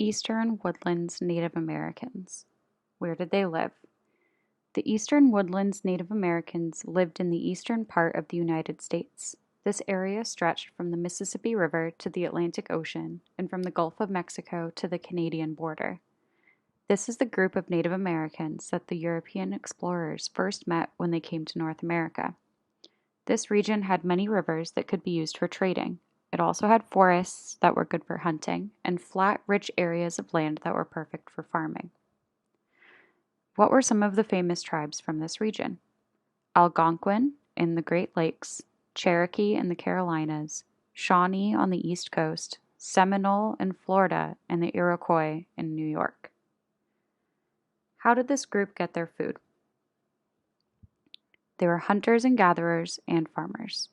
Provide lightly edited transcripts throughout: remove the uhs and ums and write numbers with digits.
Eastern Woodlands Native Americans. Where did they live? The Eastern Woodlands Native Americans lived in the eastern part of the United States. This area stretched from the Mississippi River to the Atlantic Ocean and from the Gulf of Mexico to the Canadian border. This is the group of Native Americans that the European explorers first met when they came to North America. This region had many rivers that could be used for trading. It also had forests that were good for hunting and flat, rich areas of land that were perfect for farming. What were some of the famous tribes from this region? Algonquin in the Great Lakes, Cherokee in the Carolinas, Shawnee on the East Coast, Seminole in Florida, and the Iroquois in New York. How did this group get their food? They were hunters and gatherers and farmers.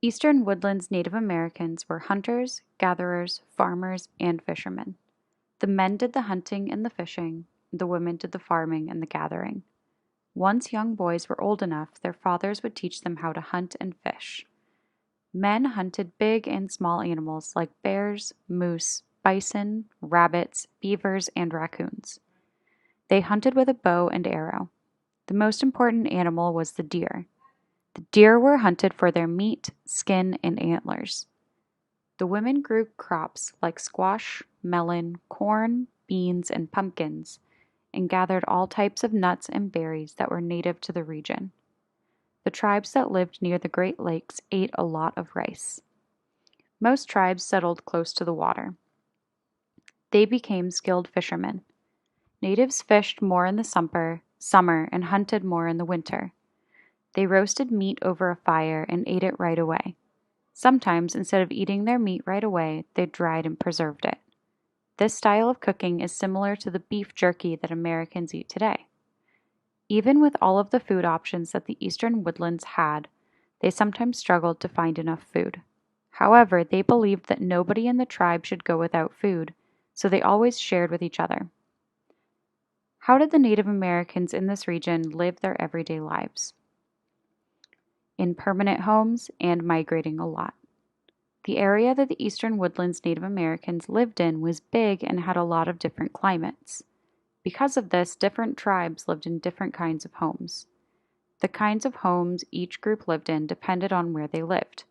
Eastern Woodlands Native Americans were hunters, gatherers, farmers, and fishermen. The men did the hunting and the fishing, the women did the farming and the gathering. Once young boys were old enough, their fathers would teach them how to hunt and fish. Men hunted big and small animals like bears, moose, bison, rabbits, beavers, and raccoons. They hunted with a bow and arrow. The most important animal was the deer. The deer were hunted for their meat, skin, and antlers. The women grew crops like squash, melon, corn, beans, and pumpkins, and gathered all types of nuts and berries that were native to the region. The tribes that lived near the Great Lakes ate a lot of rice. Most tribes settled close to the water. They became skilled fishermen. Natives fished more in the summer and hunted more in the winter. They roasted meat over a fire and ate it right away. Sometimes, instead of eating their meat right away, they dried and preserved it. This style of cooking is similar to the beef jerky that Americans eat today. Even with all of the food options that the Eastern Woodlands had, they sometimes struggled to find enough food. However, they believed that nobody in the tribe should go without food, so they always shared with each other. How did the Native Americans in this region live their everyday lives? In permanent homes and migrating a lot. The area that the Eastern Woodlands Native Americans lived in was big and had a lot of different climates. Because of this, different tribes lived in different kinds of homes. The kinds of homes each group lived in depended on where they lived.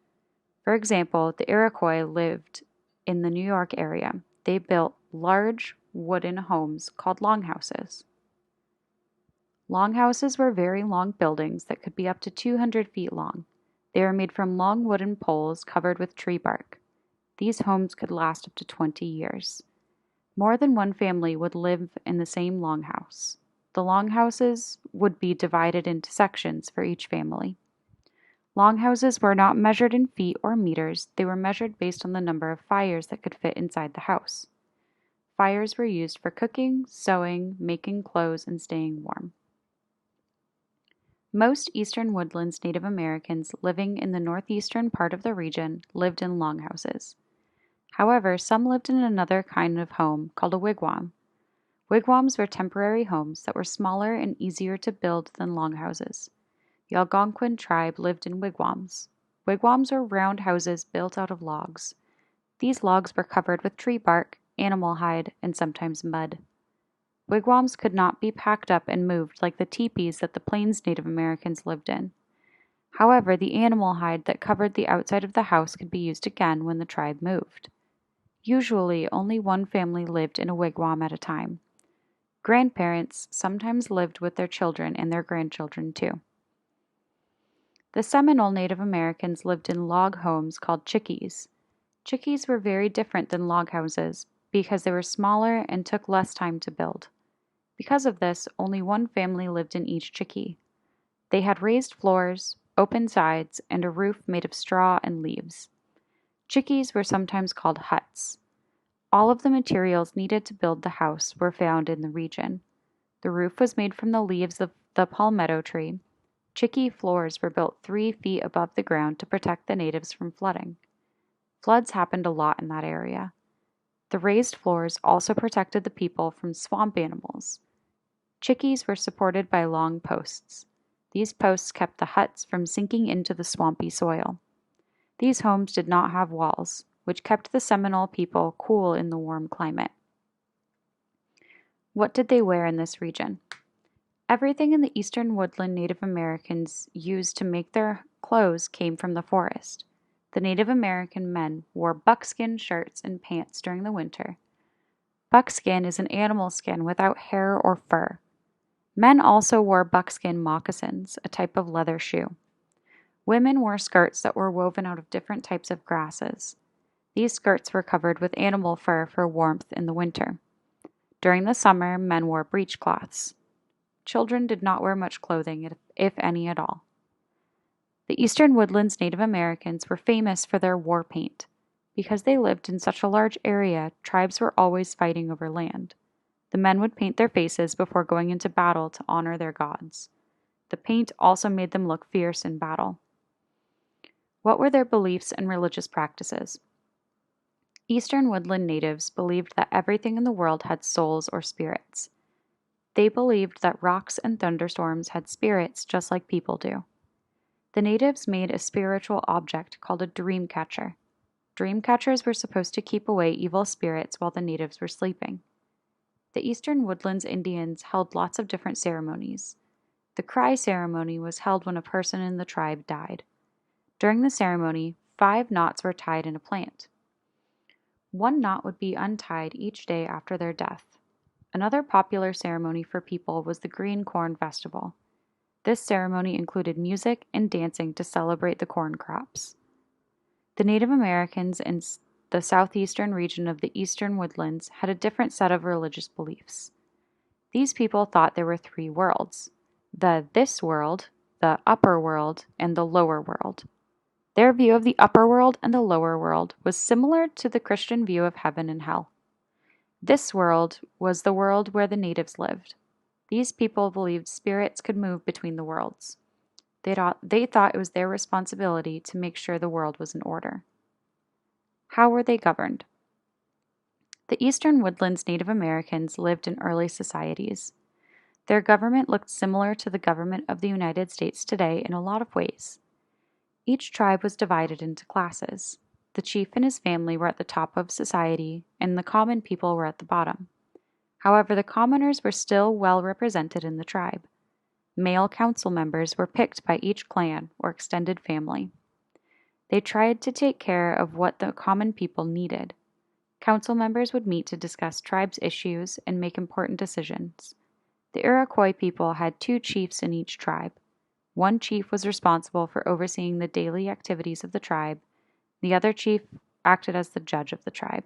For example, the Iroquois lived in the New York area. They built large wooden homes called longhouses. Longhouses were very long buildings that could be up to 200 feet long. They were made from long wooden poles covered with tree bark. These homes could last up to 20 years. More than one family would live in the same longhouse. The longhouses would be divided into sections for each family. Longhouses were not measured in feet or meters, they were measured based on the number of fires that could fit inside the house. Fires were used for cooking, sewing, making clothes, and staying warm. Most Eastern Woodlands Native Americans living in the northeastern part of the region lived in longhouses. However, some lived in another kind of home called a wigwam. Wigwams were temporary homes that were smaller and easier to build than longhouses. The Algonquin tribe lived in wigwams. Wigwams were round houses built out of logs. These logs were covered with tree bark, animal hide, and sometimes mud. Wigwams could not be packed up and moved like the teepees that the Plains Native Americans lived in. However, the animal hide that covered the outside of the house could be used again when the tribe moved. Usually, only one family lived in a wigwam at a time. Grandparents sometimes lived with their children and their grandchildren too. The Seminole Native Americans lived in log homes called chickees. Chickees were very different than log houses because they were smaller and took less time to build. Because of this, only one family lived in each chickee. They had raised floors, open sides, and a roof made of straw and leaves. Chickees were sometimes called huts. All of the materials needed to build the house were found in the region. The roof was made from the leaves of the palmetto tree. Chickee floors were built 3 feet above the ground to protect the natives from flooding. Floods happened a lot in that area. The raised floors also protected the people from swamp animals. Chickees were supported by long posts. These posts kept the huts from sinking into the swampy soil. These homes did not have walls. which kept the Seminole people cool in the warm climate. What did they wear in this region? Everything in the eastern woodland Native Americans used to make their clothes came from the forest. The Native American men wore buckskin shirts and pants during the winter. Buckskin is an animal skin without hair or fur. Men also wore buckskin moccasins, a type of leather shoe. Women wore skirts that were woven out of different types of grasses. These skirts were covered with animal fur for warmth in the winter. During the summer, men wore breechcloths. Children did not wear much clothing, if any at all. The eastern woodlands Native Americans were famous for their war paint. Because they lived in such a large area, tribes were always fighting over land. The men would paint their faces before going into battle to honor their gods. The paint also made them look fierce in battle. What were their beliefs and religious practices? Eastern woodland natives believed that everything in the world had souls or spirits. They believed that rocks and thunderstorms had spirits just like people do. The natives made a spiritual object called a dream catcher. Dream catchers were supposed to keep away evil spirits while the natives were sleeping. The eastern woodlands Indians held lots of different ceremonies. The cry ceremony was held when a person in the tribe died. During the ceremony, 5 knots were tied in a plant. 1 knot would be untied each day after their death. Another popular ceremony for people was the Green Corn Festival. This ceremony included music and dancing to celebrate the corn crops. The Native Americans in the southeastern region of the eastern woodlands had a different set of religious beliefs. These people thought there were 3 worlds: the this world, the upper world, and the lower world. Their view of the upper world and the lower world was similar to the Christian view of heaven and hell. This world was the world where the natives lived. These people believed spirits could move between the worlds. They thought it was their responsibility to make sure the world was in order. How were they governed? The eastern woodlands Native Americans lived in early societies. Their government looked similar to the government of the United States today in a lot of ways. Each tribe was divided into classes. The chief and his family were at the top of society, and the common people were at the bottom. However, the commoners were still well represented in the tribe. Male council members were picked by each clan or extended family. They tried to take care of what the common people needed. Council members would meet to discuss tribes' issues and make important decisions. The Iroquois people had 2 chiefs in each tribe. One chief was responsible for overseeing the daily activities of the tribe. The other chief acted as the judge of the tribe.